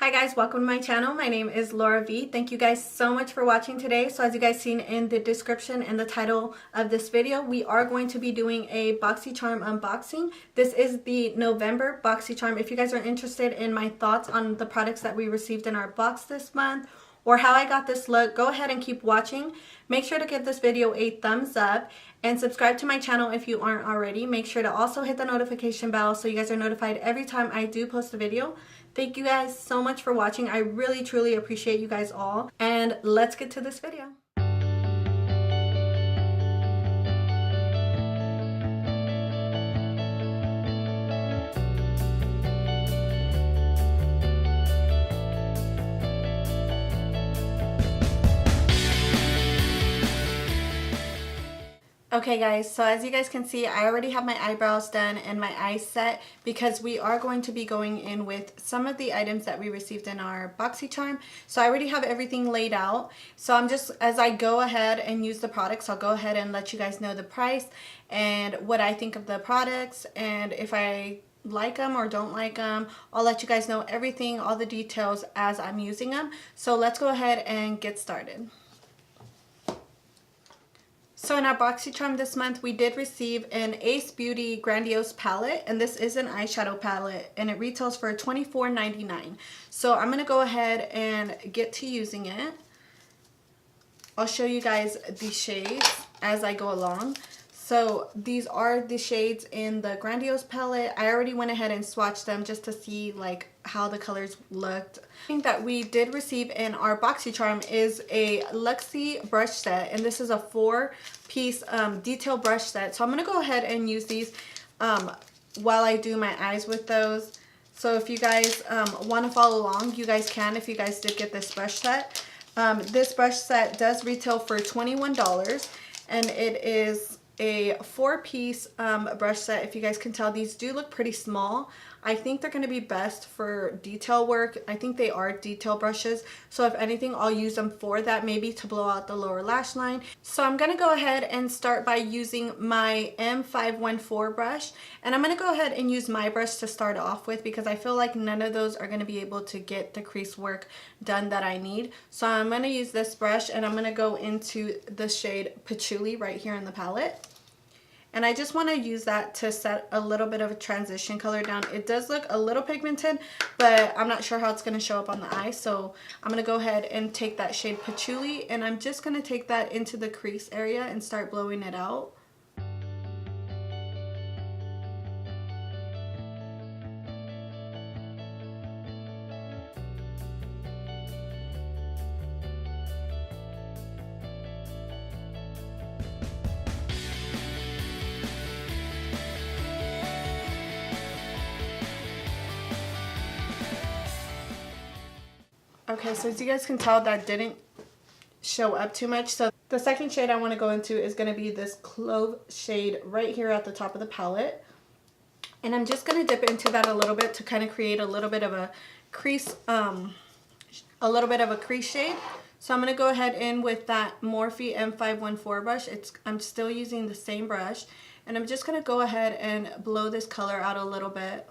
Hi guys, welcome to my channel. My name is Laura V. Thank you guys so much for watching today. So as you guys seen in the description and the title of this video, we are going to be doing a BoxyCharm unboxing. This is the November BoxyCharm. If you guys are interested in my thoughts on the products that we received in our box this month or how I got this look, go ahead and keep watching. Make sure to give this video a thumbs up and subscribe to my channel if you aren't already. Make sure to also hit the notification bell so you guys are notified every time I do post a video. Thank you guys so much for watching. I really truly appreciate you guys all. And let's get to this video. Okay guys, so as you guys can see, I already have my eyebrows done and my eyes set because we are going to be going in with some of the items that we received in our BoxyCharm. So I already have everything laid out. So I'm just, as I go ahead and use the products, I'll go ahead and let you guys know the price and what I think of the products, and if I like them or don't like them. I'll let you guys know everything, all the details as I'm using them. So let's go ahead and get started. So in our BoxyCharm this month, we did receive an Ace Beauty Grandiose palette, and this is an eyeshadow palette, and it retails for $24.99. So I'm going to go ahead and get to using it. I'll show you guys the shades as I go along. So these are the shades in the Grandiose palette. I already went ahead and swatched them just to see like how the colors looked. The thing that we did receive in our BoxyCharm is a Luxie brush set, and this is a 4-piece detail brush set. So I'm going to go ahead and use these while I do my eyes with those. So if you guys want to follow along, you guys can if you guys did get this brush set. This brush set does retail for $21, and it is a 4-piece brush set. If you guys can tell, these do look pretty small. I think they're going to be best for detail work. I think they are detail brushes, so if anything, I'll use them for that, maybe to blow out the lower lash line. So I'm going to go ahead and start by using my M514 brush, and I'm going to go ahead and use my brush to start off with because I feel like none of those are going to be able to get the crease work done that I need. So I'm going to use this brush, and I'm going to go into the shade Patchouli right here in the palette. And I just want to use that to set a little bit of a transition color down. It does look a little pigmented, but I'm not sure how it's going to show up on the eye. So I'm going to go ahead and take that shade Patchouli, and I'm just going to take that into the crease area and start blowing it out. Okay, so as you guys can tell, that didn't show up too much. So the second shade I want to go into is going to be this Clove shade right here at the top of the palette. And I'm just going to dip into that a little bit to kind of create a little bit of a crease, shade. So I'm going to go ahead in with that Morphe M514 brush. I'm still using the same brush, and I'm just going to go ahead and blow this color out a little bit.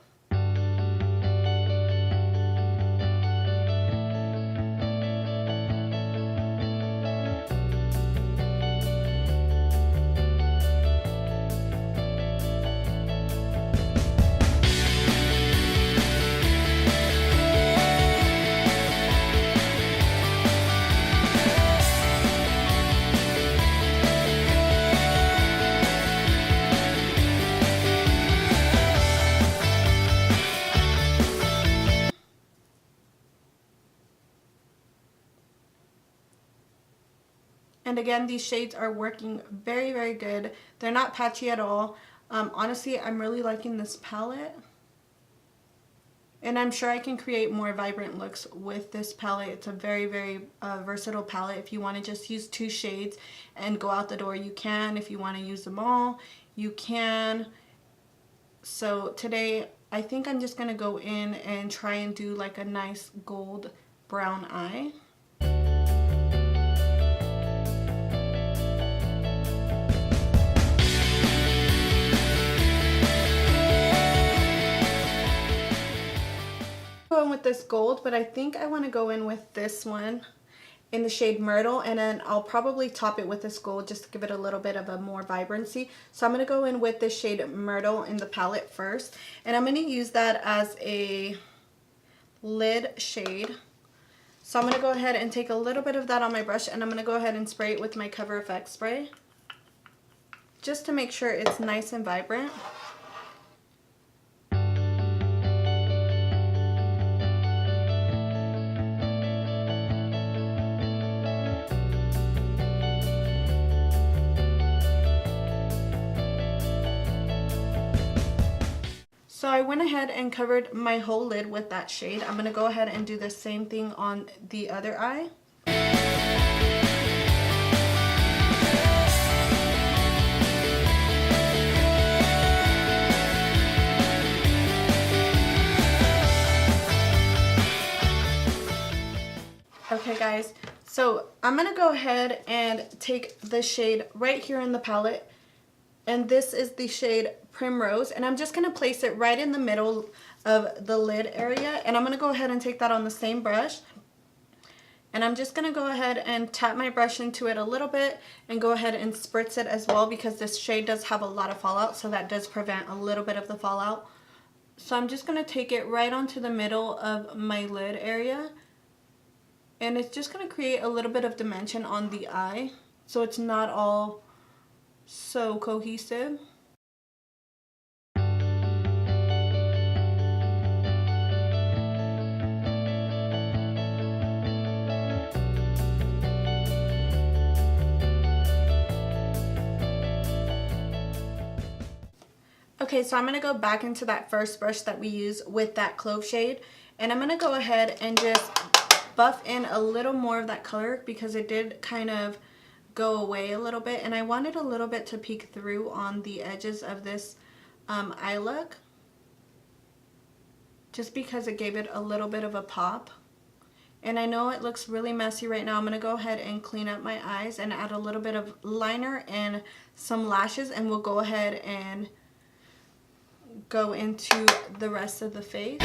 And again, these shades are working very, very good. They're not patchy at all. Honestly, I'm really liking this palette. And I'm sure I can create more vibrant looks with this palette. It's a very, very versatile palette. If you want to just use 2 shades and go out the door, you can. If you want to use them all, you can. So today, I think I'm just going to go in and try and do like a nice gold brown eye. go in with this gold, but I think I want to go in with this one in the shade Myrtle, and then I'll probably top it with this gold just to give it a little bit of a more vibrancy. So I'm going to go in with the shade Myrtle in the palette first, and I'm going to use that as a lid shade. So I'm going to go ahead and take a little bit of that on my brush, and I'm going to go ahead and spray it with my Cover FX spray just to make sure it's nice and vibrant. So I went ahead and covered my whole lid with that shade. I'm going to go ahead and do the same thing on the other eye. Okay guys, so I'm going to go ahead and take the shade right here in the palette, and this is the shade Primrose, and I'm just going to place it right in the middle of the lid area, and I'm going to go ahead and take that on the same brush, and I'm just going to go ahead and tap my brush into it a little bit and go ahead and spritz it as well, because this shade does have a lot of fallout, so that does prevent a little bit of the fallout. So I'm just going to take it right onto the middle of my lid area, and it's just going to create a little bit of dimension on the eye so it's not all so cohesive. Okay, so I'm going to go back into that first brush that we use with that clove shade, and I'm going to go ahead and just buff in a little more of that color because it did kind of go away a little bit, and I wanted a little bit to peek through on the edges of this eye look, just because it gave it a little bit of a pop. And I know it looks really messy right now. I'm going to go ahead and clean up my eyes and add a little bit of liner and some lashes, and we'll go ahead and go into the rest of the face.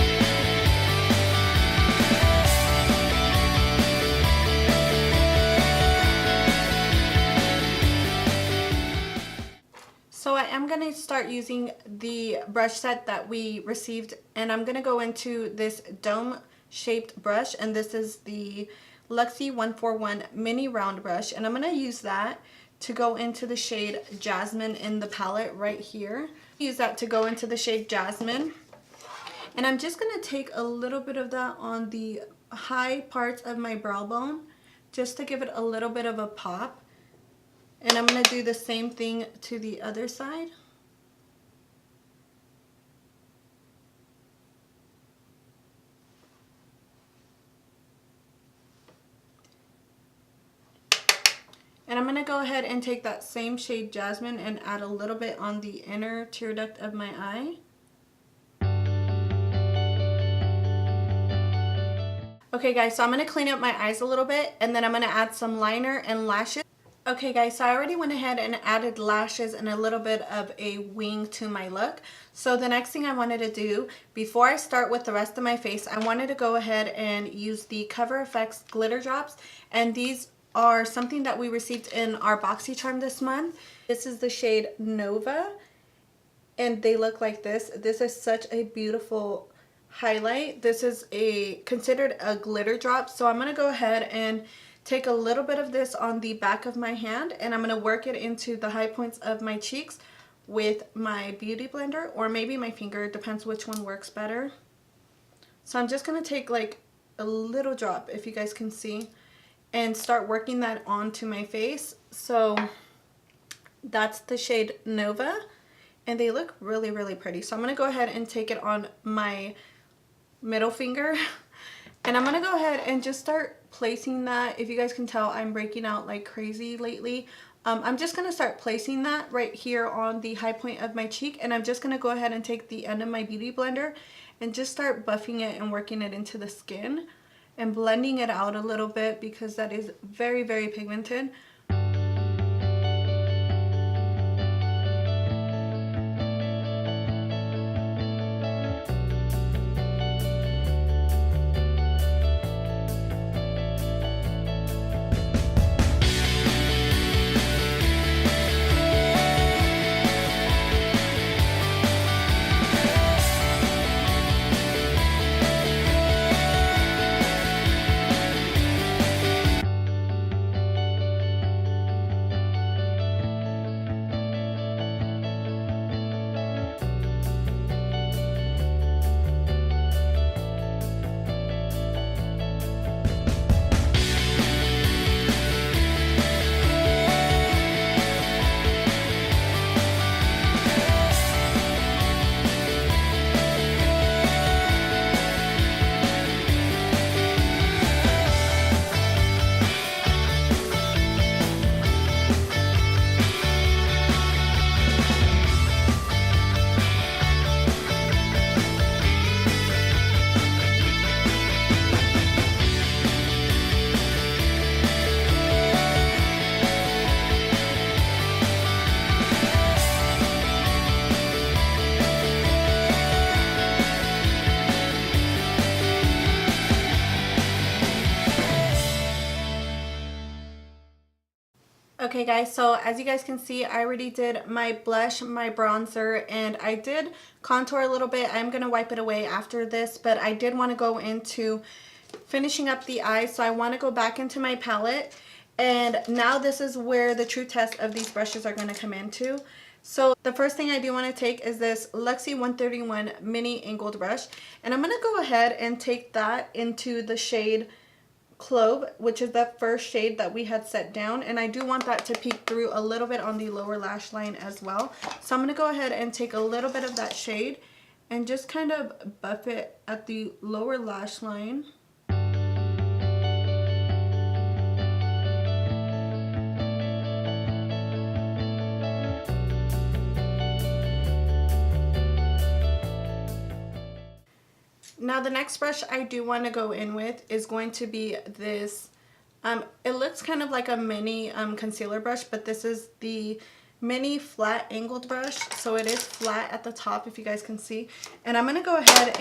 So I am going to start using the brush set that we received, and I'm going to go into this dome shaped brush, and this is the Luxie 141 mini round brush, and I'm going to use that to go into the shade Jasmine in the palette right here. Use that to go into the shade Jasmine, and I'm just going to take a little bit of that on the high parts of my brow bone just to give it a little bit of a pop, and I'm going to do the same thing to the other side. And I'm going to go ahead and take that same shade Jasmine and add a little bit on the inner tear duct of my eye. Okay guys, so I'm going to clean up my eyes a little bit, and then I'm going to add some liner and lashes. Okay guys, so I already went ahead and added lashes and a little bit of a wing to my look. So the next thing I wanted to do before I start with the rest of my face, I wanted to go ahead and use the Cover FX glitter drops, and these are something that we received in our BoxyCharm this month. This is the shade Nova, and they look like this. This is such a beautiful highlight. This is considered a glitter drop, so I'm going to go ahead and take a little bit of this on the back of my hand, and I'm going to work it into the high points of my cheeks with my beauty blender, or maybe my finger, depends which one works better. So I'm just going to take like a little drop, if you guys can see, and start working that onto my face. So that's the shade Nova, and they look really, really pretty. So I'm going to go ahead and take it on my middle finger, and I'm going to go ahead and just start placing that. If you guys can tell, I'm breaking out like crazy lately. I'm just going to start placing that right here on the high point of my cheek, and I'm just going to go ahead and take the end of my beauty blender and just start buffing it and working it into the skin and blending it out a little bit, because that is very, very pigmented. Okay guys, so as you guys can see, I already did my blush, my bronzer, and I did contour a little bit. I'm going to wipe it away after this, but I did want to go into finishing up the eyes. So I want to go back into my palette, and now this is where the true test of these brushes are going to come into. So the first thing I do want to take is this Luxie 131 mini angled brush, and I'm going to go ahead and take that into the shade Clove, which is the first shade that we had set down, and I do want that to peek through a little bit on the lower lash line as well. So I'm going to go ahead and take a little bit of that shade and just kind of buff it at the lower lash line. Now the next brush I do want to go in with is going to be this, it looks kind of like a mini concealer brush, but this is the mini flat angled brush. So it is flat at the top, if you guys can see. And I'm going to go ahead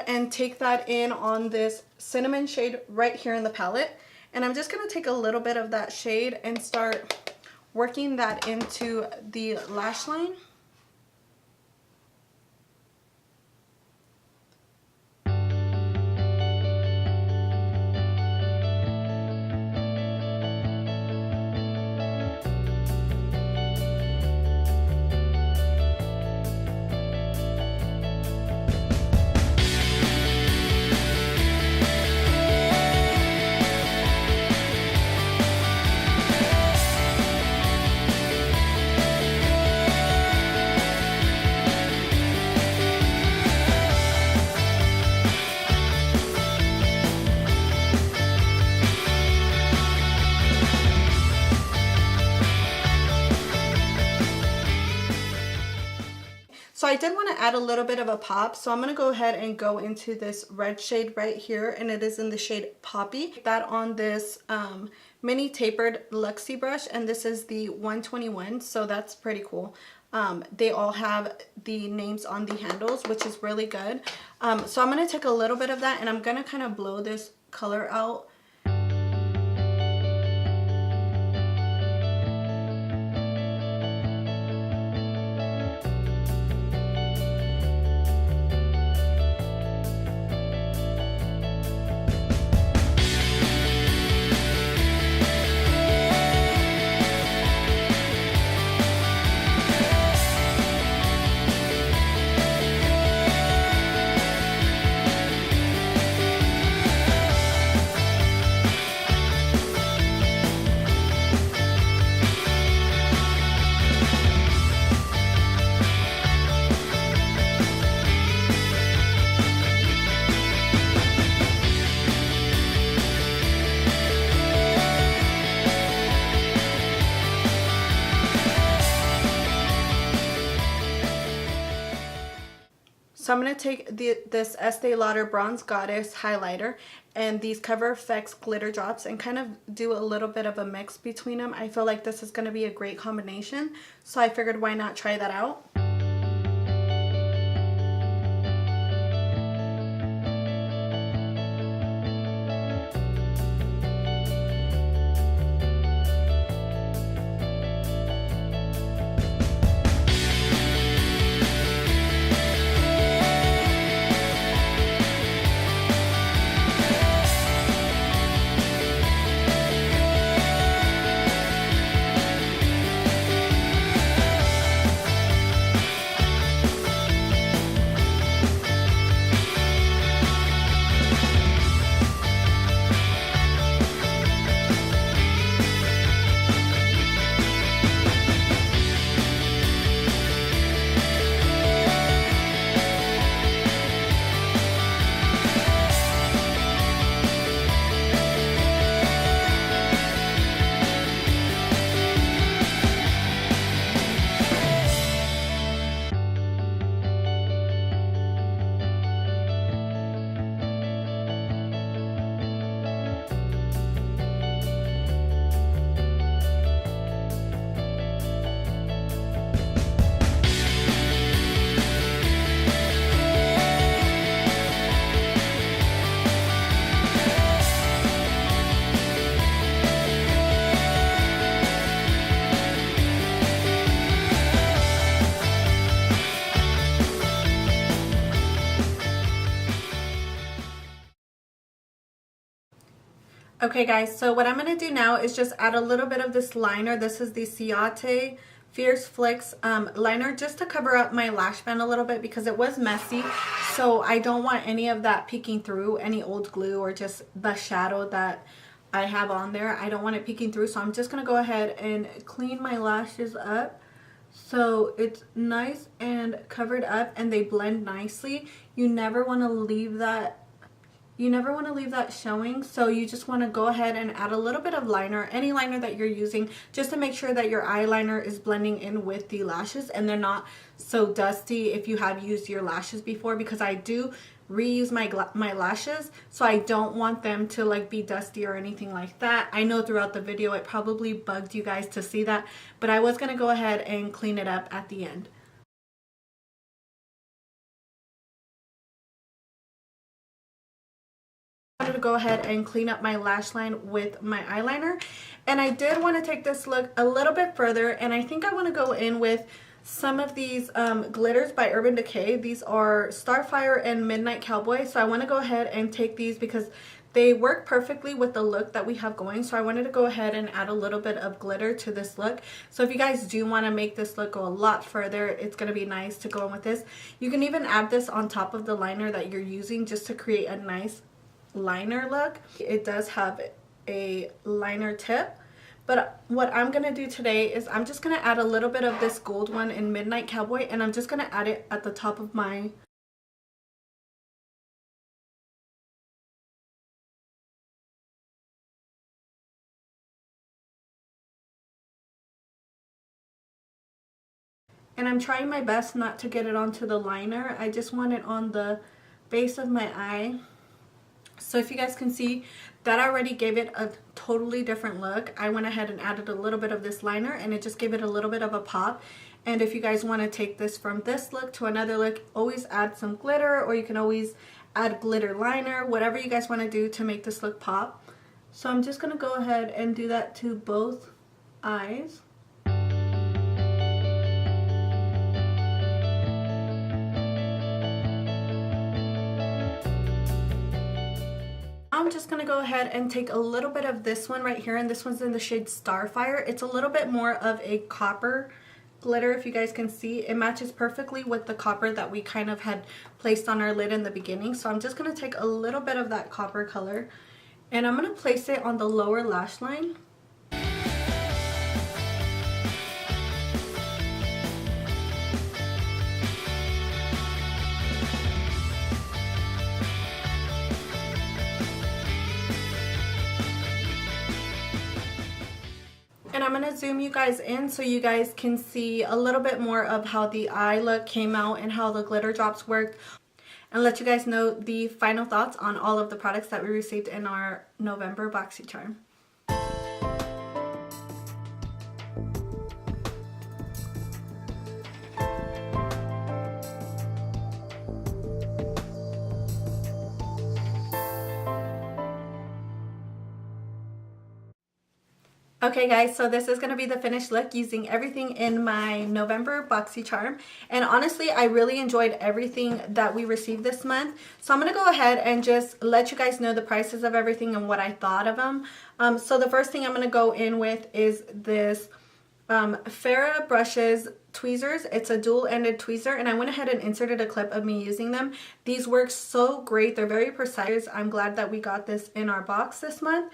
and take that in on this cinnamon shade right here in the palette. And I'm just going to take a little bit of that shade and start working that into the lash line. So I did want to add a little bit of a pop, so I'm going to go ahead and go into this red shade right here, and it is in the shade Poppy. That on this mini tapered Luxie brush, and this is the 121, so that's pretty cool. They all have the names on the handles, which is really good. So I'm going to take a little bit of that, and I'm going to kind of blow this color out. So I'm going to take this Estee Lauder Bronze Goddess highlighter and these Cover FX glitter drops and kind of do a little bit of a mix between them. I feel like this is going to be a great combination, so I figured why not try that out. Okay guys, so what I'm going to do now is just add a little bit of this liner. This is the Ciate Fierce Flicks liner, just to cover up my lash band a little bit because it was messy. So I don't want any of that peeking through, any old glue or just the shadow that I have on there. I don't want it peeking through, so I'm just going to go ahead and clean my lashes up so it's nice and covered up and they blend nicely. You never want to leave that showing, so you just want to go ahead and add a little bit of liner, any liner that you're using, just to make sure that your eyeliner is blending in with the lashes and they're not so dusty if you have used your lashes before, because I do reuse my lashes, so I don't want them to like be dusty or anything like that. I know throughout the video it probably bugged you guys to see that, but I was going to go ahead and clean it up at the end. To go ahead and clean up my lash line with my eyeliner, and I did want to take this look a little bit further, and I think I want to go in with some of these glitters by Urban Decay. These are Starfire and Midnight Cowboy, so I want to go ahead and take these because they work perfectly with the look that we have going. So I wanted to go ahead and add a little bit of glitter to this look. So if you guys do want to make this look go a lot further, it's going to be nice to go in with this. You can even add this on top of the liner that you're using just to create a nice liner look. It does have a liner tip, but what I'm gonna do today is I'm just gonna add a little bit of this gold one in Midnight Cowboy, and I'm just gonna add it at the top of my and I'm trying my best not to get it onto the liner. I just want it on the base of my eye. So if you guys can see, that already gave it a totally different look. I went ahead and added a little bit of this liner and it just gave it a little bit of a pop. And if you guys want to take this from this look to another look, always add some glitter, or you can always add glitter liner, whatever you guys want to do to make this look pop. So I'm just going to go ahead and do that to both eyes. I'm just going to go ahead and take a little bit of this one right here, and this one's in the shade Starfire. It's a little bit more of a copper glitter. If you guys can see, it matches perfectly with the copper that we kind of had placed on our lid in the beginning. So I'm just going to take a little bit of that copper color and I'm going to place it on the lower lash line. And I'm going to zoom you guys in so you guys can see a little bit more of how the eye look came out and how the glitter drops worked, and let you guys know the final thoughts on all of the products that we received in our November BoxyCharm. Okay guys, so this is going to be the finished look using everything in my November BoxyCharm, and honestly I really enjoyed everything that we received this month. So I'm going to go ahead and just let you guys know the prices of everything and what I thought of them. So the first thing I'm going to go in with is this Farrah Brushes tweezers. It's a dual-ended tweezer, and I went ahead and inserted a clip of me using them. These work so great. They're very precise. I'm glad that we got this in our box this month.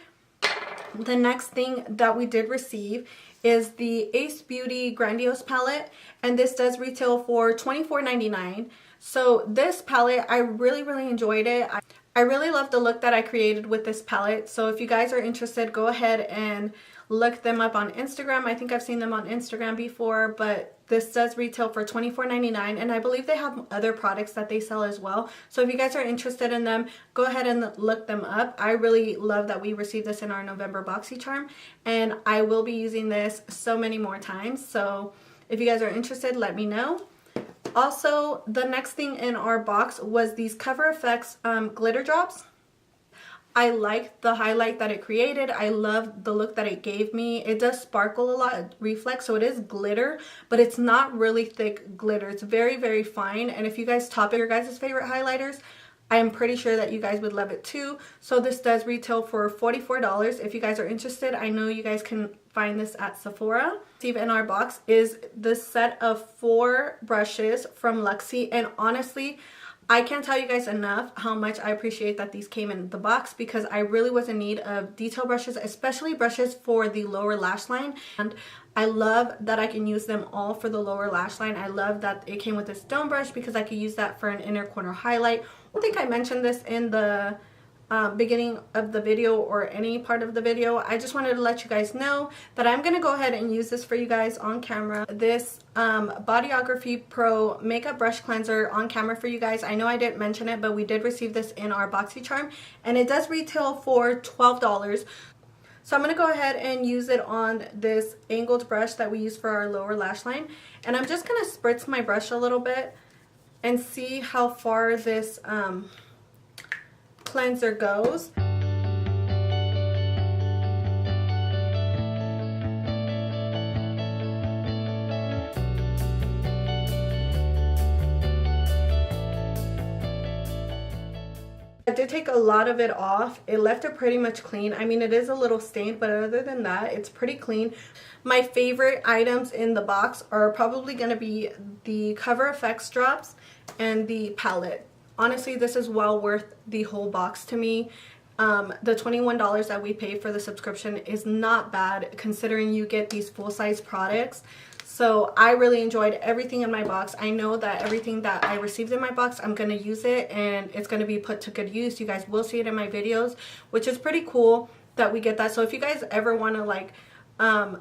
The next thing that we did receive is the Ace Beauty Grandiose palette, and this does retail for $24.99. So this palette, I really enjoyed it. I really love the look that I created with this palette. So if you guys are interested, go ahead and look them up on Instagram. I think I've seen them on Instagram before, but this does retail for $24.99, and I believe they have other products that they sell as well. So if you guys are interested in them, go ahead and look them up. I really love that we received this in our November BoxyCharm, and I will be using this so many more times. So if you guys are interested, let me know. Also, the next thing in our box was these Cover FX glitter drops. I liked the highlight that it created. I love the look that it gave me. It does sparkle a lot, reflex, so it is glitter, but it's not really thick glitter. It's very fine, and if you guys top your guys' favorite highlighters, I am pretty sure that you guys would love it too. So this does retail for $44. If you guys are interested, I know you guys can find this at Sephora. In our box is this set of 4 brushes from Luxie, and honestly, I can't tell you guys enough how much I appreciate that these came in the box, because I really was in need of detail brushes, especially brushes for the lower lash line. And I love that I can use them all for the lower lash line. I love that it came with this stone brush because I could use that for an inner corner highlight. I don't think I mentioned this in the beginning of the video or any part of the video. I just wanted to let you guys know that I'm going to go ahead and use this for you guys on camera. This Bodyography Pro Makeup Brush Cleanser on camera for you guys. I know I didn't mention it, but we did receive this in our BoxyCharm, and it does retail for $12. So I'm going to go ahead and use it on this angled brush that we use for our lower lash line. And I'm just going to spritz my brush a little bit and see how far this cleanser goes. I did take a lot of it off. It left it pretty much clean. I mean, it is a little stained, but other than that, it's pretty clean. My favorite items in the box are probably going to be the Cover FX drops and the palette. Honestly, this is well worth the whole box to me. The $21 that we paid for the subscription is not bad considering you get these full-size products. So I really enjoyed everything in my box. I know that everything that I received in my box, I'm going to use it and it's going to be put to good use. You guys will see it in my videos, which is pretty cool that we get that. So if you guys ever want to like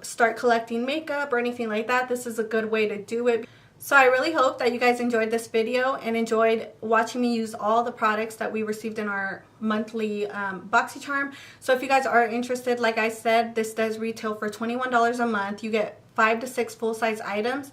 start collecting makeup or anything like that, this is a good way to do it. So I really hope that you guys enjoyed this video and enjoyed watching me use all the products that we received in our monthly BoxyCharm. So if you guys are interested, like I said, this does retail for $21 a month. You get 5 to 6 full-size items.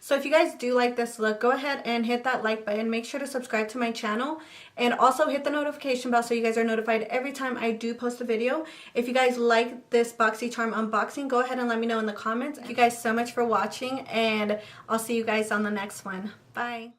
So if you guys do like this look, go ahead and hit that like button. Make sure to subscribe to my channel and also hit the notification bell so you guys are notified every time I do post a video. If you guys like this BoxyCharm unboxing, go ahead and let me know in the comments. Thank you guys so much for watching, and I'll see you guys on the next one. Bye.